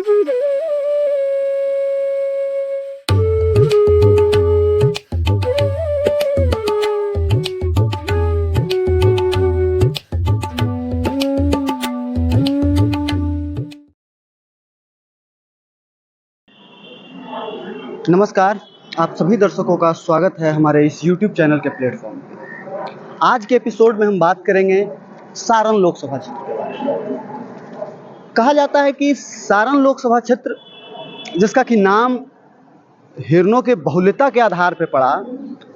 नमस्कार, आप सभी दर्शकों का स्वागत है हमारे इस YouTube चैनल के प्लेटफॉर्म पे। आज के एपिसोड में हम बात करेंगे सारण लोकसभा क्षेत्र के बारे में। कहा जाता है कि सारण लोकसभा क्षेत्र, जिसका कि नाम हिरणों के बहुलता के आधार पर पड़ा,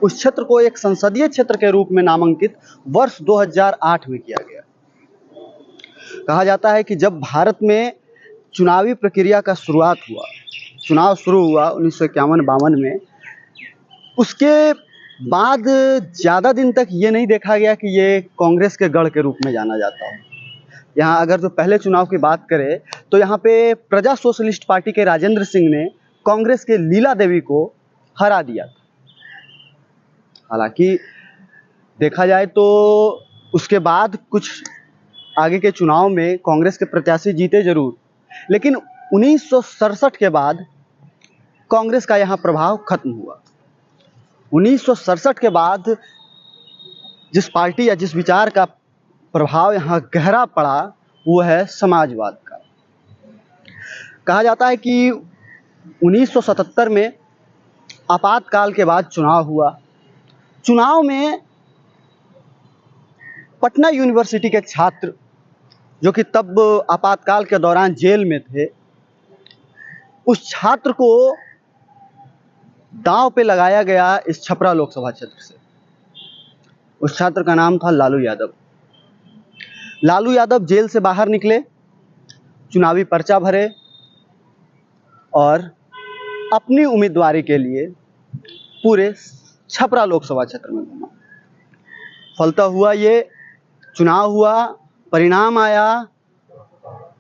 उस क्षेत्र को एक संसदीय क्षेत्र के रूप में नामांकित वर्ष 2008 में किया गया। कहा जाता है कि जब भारत में चुनावी प्रक्रिया का शुरुआत हुआ, चुनाव शुरू हुआ 1951-52 में, उसके बाद ज़्यादा दिन तक ये नहीं देखा गया कि ये कांग्रेस के गढ़ के रूप में जाना जाता हो। यहाँ अगर जो पहले चुनाव की बात करें तो यहाँ पे प्रजा सोशलिस्ट पार्टी के राजेंद्र सिंह ने कांग्रेस के लीला देवी को हरा दिया था। हालांकि देखा जाए तो उसके बाद कुछ आगे के चुनाव में कांग्रेस के प्रत्याशी जीते जरूर, लेकिन 1967 के बाद कांग्रेस का यहाँ प्रभाव खत्म हुआ। 1967 के बाद जिस पार्टी या जिस विचार का प्रभाव यहाँ गहरा पड़ा वो है समाजवाद का। कहा जाता है कि 1977 में आपातकाल के बाद चुनाव हुआ। चुनाव में पटना यूनिवर्सिटी के छात्र, जो कि तब आपातकाल के दौरान जेल में थे, उस छात्र को दांव पे लगाया गया इस छपरा लोकसभा क्षेत्र से। उस छात्र का नाम था लालू यादव। लालू यादव जेल से बाहर निकले, चुनावी पर्चा भरे और अपनी उम्मीदवारी के लिए पूरे छपरा लोकसभा क्षेत्र में घूमा। फलता हुआ ये चुनाव हुआ, परिणाम आया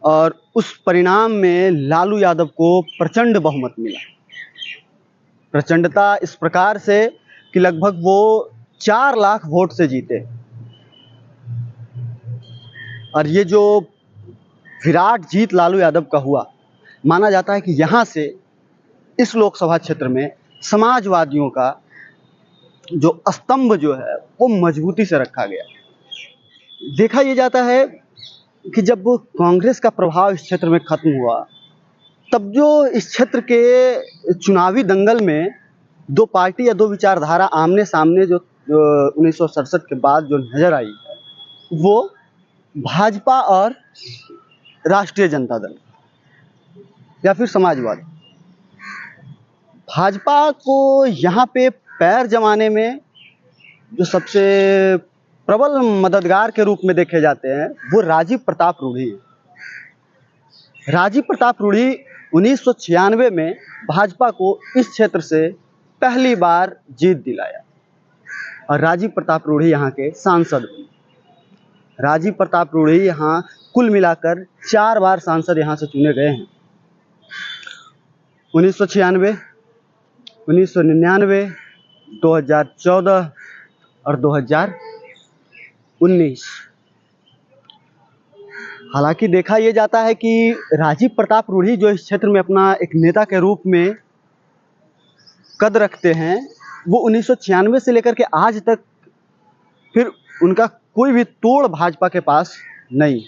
और उस परिणाम में लालू यादव को प्रचंड बहुमत मिला। प्रचंडता इस प्रकार से कि लगभग वो 4 लाख वोट से जीते। और ये जो विराट जीत लालू यादव का हुआ, माना जाता है कि यहाँ से इस लोकसभा क्षेत्र में समाजवादियों का जो स्तंभ जो है वो मजबूती से रखा गया। देखा ये जाता है कि जब कांग्रेस का प्रभाव इस क्षेत्र में खत्म हुआ, तब जो इस क्षेत्र के चुनावी दंगल में दो पार्टी या दो विचारधारा आमने सामने जो 1967 के बाद जो नजर आई है, वो भाजपा और राष्ट्रीय जनता दल या फिर समाजवादी। भाजपा को यहाँ पे पैर जमाने में जो सबसे प्रबल मददगार के रूप में देखे जाते हैं वो राजीव प्रताप रूढ़ी है। राजीव प्रताप रूढ़ी 1996 में भाजपा को इस क्षेत्र से पहली बार जीत दिलाया और राजीव प्रताप रूढ़ी यहाँ के सांसद बने। राजीव प्रताप रूढ़ी यहाँ कुल मिलाकर 4 बार सांसद यहाँ से चुने गए हैं। 1996, 1999, 2014 और 2019। हालांकि देखा यह जाता है कि राजीव प्रताप रूढ़ी जो इस क्षेत्र में अपना एक नेता के रूप में कद रखते हैं, वो 1996 से लेकर के आज तक फिर उनका कोई भी तोड़ भाजपा के पास नहीं है।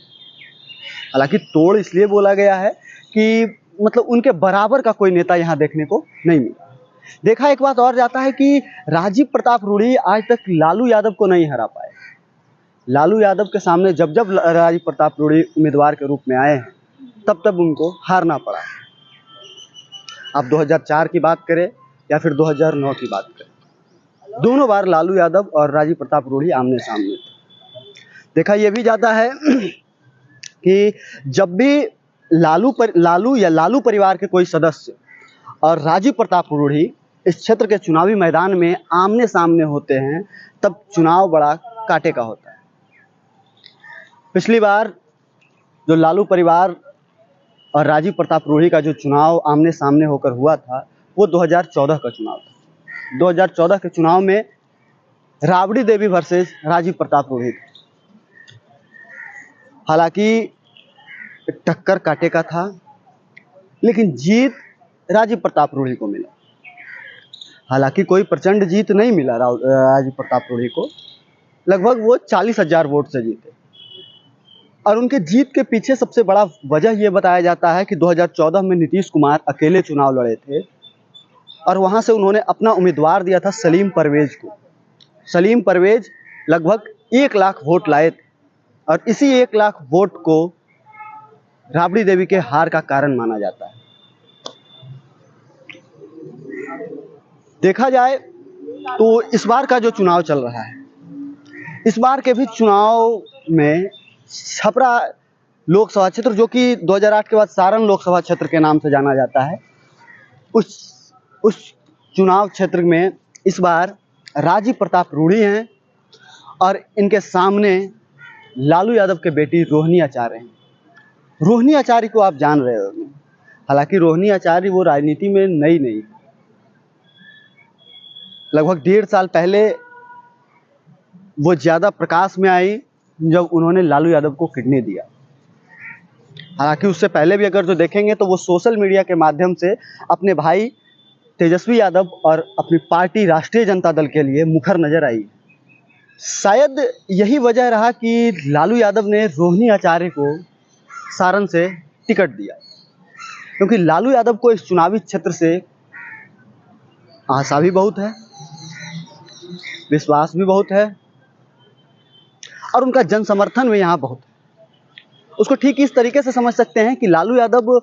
हालांकि तोड़ इसलिए बोला गया है कि मतलब उनके बराबर का कोई नेता यहाँ देखने को नहीं मिला। देखा एक बात और जाता है कि राजीव प्रताप रूढ़ी आज तक लालू यादव को नहीं हरा पाए। लालू यादव के सामने जब जब राजीव प्रताप रूढ़ी उम्मीदवार के रूप में आए हैं, तब तब उनको हारना पड़ा। आप 2004 की बात करें या फिर 2009 की बात करें, दोनों बार लालू यादव और राजीव प्रताप रूढ़ी आमने सामने थे। देखा यह भी जाता है कि जब भी लालू परिवार के कोई सदस्य और राजीव प्रताप रूढ़ी इस क्षेत्र के चुनावी मैदान में आमने सामने होते हैं, तब चुनाव बड़ा कांटे का होता है। पिछली बार जो लालू परिवार और राजीव प्रताप रूढ़ी का जो चुनाव आमने सामने होकर हुआ था, वो 2014 का चुनाव था। 2014 के चुनाव में राबड़ी देवी वर्सेस राजीव प्रताप रूढ़ी। हालांकि टक्कर कांटे का था, लेकिन जीत राजीव प्रताप रूढ़ी को मिला। हालांकि कोई प्रचंड जीत नहीं मिला राजीव प्रताप रूढ़ी को, लगभग वो 40,000 वोट से जीते। और उनके जीत के पीछे सबसे बड़ा वजह ये बताया जाता है कि 2014 में नीतीश कुमार अकेले चुनाव लड़े थे और वहां से उन्होंने अपना उम्मीदवार दिया था सलीम परवेज को। सलीम परवेज लगभग 1 लाख वोट लाए थे और इसी 1 लाख वोट को राबड़ी देवी के हार का कारण माना जाता है। देखा जाए तो इस बार का जो चुनाव चल रहा है, इस बार के भी चुनाव में छपरा लोकसभा क्षेत्र, जो कि 2008 के बाद सारण लोकसभा क्षेत्र के नाम से जाना जाता है, उस चुनाव क्षेत्र में इस बार राजीव प्रताप रूढ़ी हैं और इनके सामने लालू यादव के बेटी रोहिणी आचार्य हैं। रोहिणी आचार्य को आप जान रहे होंगे। हालांकि रोहिणी आचार्य वो राजनीति में नई नहीं, लगभग 1.5 साल पहले वो ज़्यादा प्रकाश में आई जब उन्होंने लालू यादव को किडनी दिया। हालांकि उससे पहले भी अगर जो देखेंगे तो वो सोशल मीडिया के माध्यम से अपने भाई तेजस्वी यादव और अपनी पार्टी राष्ट्रीय जनता दल के लिए मुखर नजर आई। शायद यही वजह रहा कि लालू यादव ने रोहिणी आचार्य को सारण से टिकट दिया, क्योंकि लालू यादव को इस चुनावी क्षेत्र से आशा भी बहुत है, विश्वास भी बहुत है और उनका जन समर्थन भी यहाँ बहुत है। उसको ठीक इस तरीके से समझ सकते हैं कि लालू यादव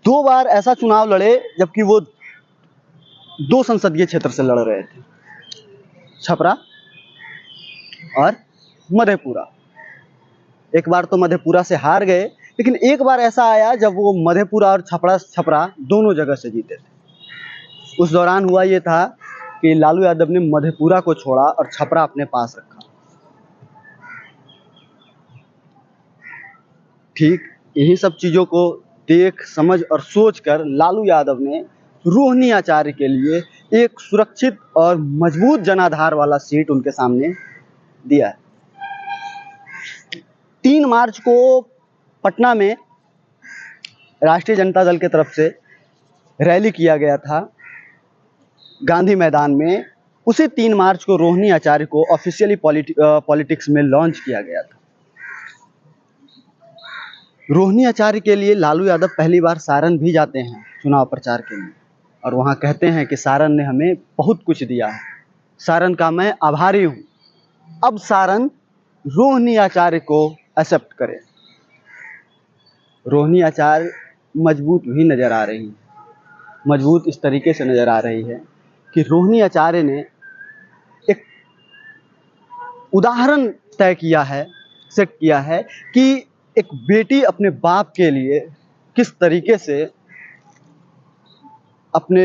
2 बार ऐसा चुनाव लड़े जबकि वो 2 संसदीय क्षेत्र से लड़ रहे थे, छपरा और मधेपुरा। एक बार तो मधेपुरा से हार गए, लेकिन एक बार ऐसा आया जब वो मधेपुरा और छपरा दोनों जगह से जीते थे। उस दौरान हुआ ये था कि लालू यादव ने मधेपुरा को छोड़ा और छपरा अपने पास रखा। ठीक यही सब चीज़ों को देख समझ और सोच कर लालू यादव ने रोहिणी आचार्य के लिए एक सुरक्षित और मजबूत जनाधार वाला सीट उनके सामने दिया है। 3 मार्च को पटना में राष्ट्रीय जनता दल की तरफ से रैली किया गया था गांधी मैदान में। उसी 3 मार्च को रोहिणी आचार्य को ऑफिशियली पॉलिटिक्स में लॉन्च किया गया था। रोहिणी आचार्य के लिए लालू यादव पहली बार सारण भी जाते हैं चुनाव प्रचार के लिए और वहाँ कहते हैं कि सारण ने हमें बहुत कुछ दिया है, सारण का मैं आभारी हूँ। अब सारण रोहिणी आचार्य को एक्सेप्ट करे। रोहिणी आचार्य मजबूत भी नज़र आ रही है, मजबूत इस तरीके से नज़र आ रही है कि रोहिणी आचार्य ने एक उदाहरण तय किया है, सेट किया है कि एक बेटी अपने बाप के लिए किस तरीके से अपने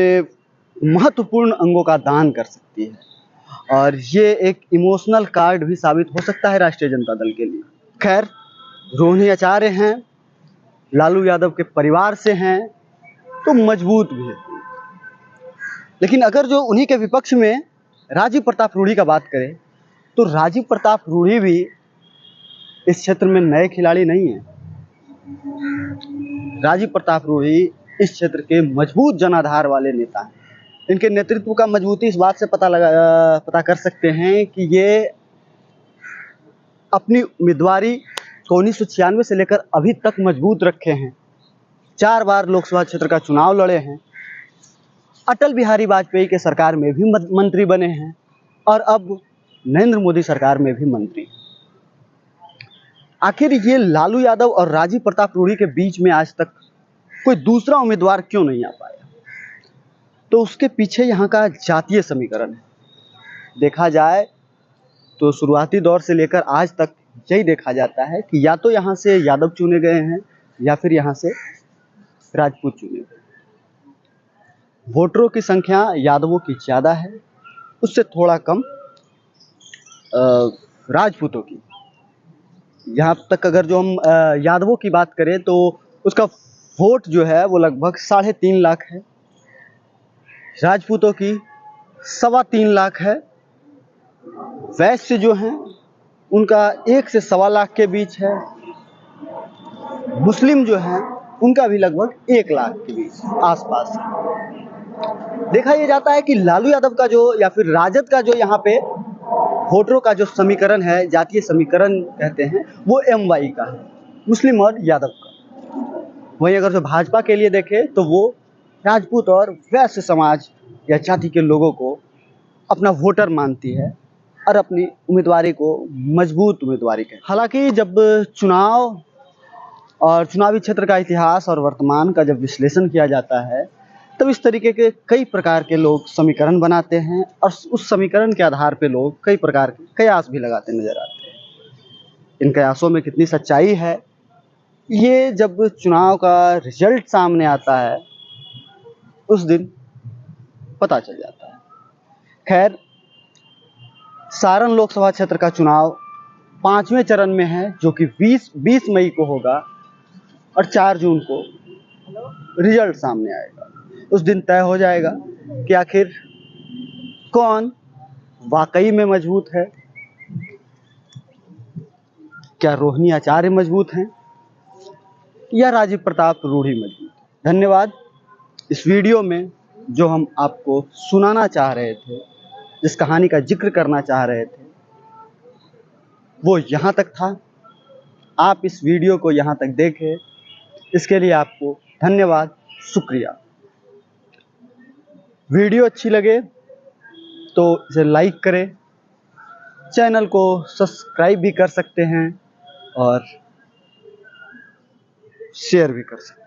महत्वपूर्ण अंगों का दान कर सकती है और ये एक इमोशनल कार्ड भी साबित हो सकता है राष्ट्रीय जनता दल के लिए। खैर, रोहिणी आचार्य हैं, लालू यादव के परिवार से हैं तो मजबूत भी है। लेकिन अगर जो उन्हीं के विपक्ष में राजीव प्रताप रूढ़ी का बात करें तो राजीव प्रताप रूढ़ी भी इस क्षेत्र में नए खिलाड़ी नहीं है। राजीव प्रताप रूढ़ी इस क्षेत्र के मजबूत जनाधार वाले नेता हैं। इनके नेतृत्व का मजबूती इस बात से पता कर सकते हैं कि ये अपनी उम्मीदवारी को 1996 से लेकर अभी तक मजबूत रखे हैं। 4 बार लोकसभा क्षेत्र का चुनाव लड़े हैं, अटल बिहारी वाजपेयी के सरकार में भी मंत्री बने हैं और अब नरेंद्र मोदी सरकार में भी मंत्री। आखिर ये लालू यादव और राजीव प्रताप रूढ़ी के बीच में आज तक कोई दूसरा उम्मीदवार क्यों नहीं आ पाया? तो उसके पीछे यहाँ का जातीय समीकरण है। देखा जाए तो शुरुआती दौर से लेकर आज तक यही देखा जाता है कि या तो यहाँ से यादव चुने गए हैं या फिर यहाँ से राजपूत चुने गए। वोटरों की संख्या यादवों की ज़्यादा है, उससे थोड़ा कम राजपूतों की। यहाँ तक अगर जो हम यादवों की बात करें तो उसका वोट जो है वो लगभग 3.5 लाख है, राजपूतों की 3.25 लाख है, वैश्य जो हैं उनका 1 से 1.25 लाख के बीच है, मुस्लिम जो हैं उनका भी लगभग 1 लाख के बीच आसपास है। देखा यह जाता है कि लालू यादव का जो या फिर राजद का जो यहाँ पे वोटरों का जो समीकरण है, जातीय समीकरण कहते हैं, वो MY का है, मुस्लिम और यादव का। वहीं अगर जो भाजपा के लिए देखें तो वो राजपूत और वैश्य समाज या जाति के लोगों को अपना वोटर मानती है और अपनी उम्मीदवारी को मजबूत उम्मीदवारी कहती है। हालांकि जब चुनाव और चुनावी क्षेत्र का इतिहास और वर्तमान का जब विश्लेषण किया जाता है, तब इस तरीके के कई प्रकार के लोग समीकरण बनाते हैं और उस समीकरण के आधार पे लोग कई प्रकार के कयास भी लगाते नजर आते हैं। इन कयासों में कितनी सच्चाई है, ये जब चुनाव का रिजल्ट सामने आता है उस दिन पता चल जाता है। खैर, सारण लोकसभा क्षेत्र का चुनाव 5वें चरण में है, जो कि 20 मई को होगा और 4 जून को रिजल्ट सामने आएगा। उस दिन तय हो जाएगा कि आखिर कौन वाकई में मजबूत है। क्या रोहिणी आचार्य मजबूत हैं या राजीव प्रताप रूढ़ी मजबूत है। धन्यवाद। इस वीडियो में जो हम आपको सुनाना चाह रहे थे, जिस कहानी का जिक्र करना चाह रहे थे, वो यहाँ तक था। आप इस वीडियो को यहाँ तक देखें, इसके लिए आपको धन्यवाद, शुक्रिया। वीडियो अच्छी लगे तो इसे लाइक करें, चैनल को सब्सक्राइब भी कर सकते हैं और शेयर भी कर सकते हैं।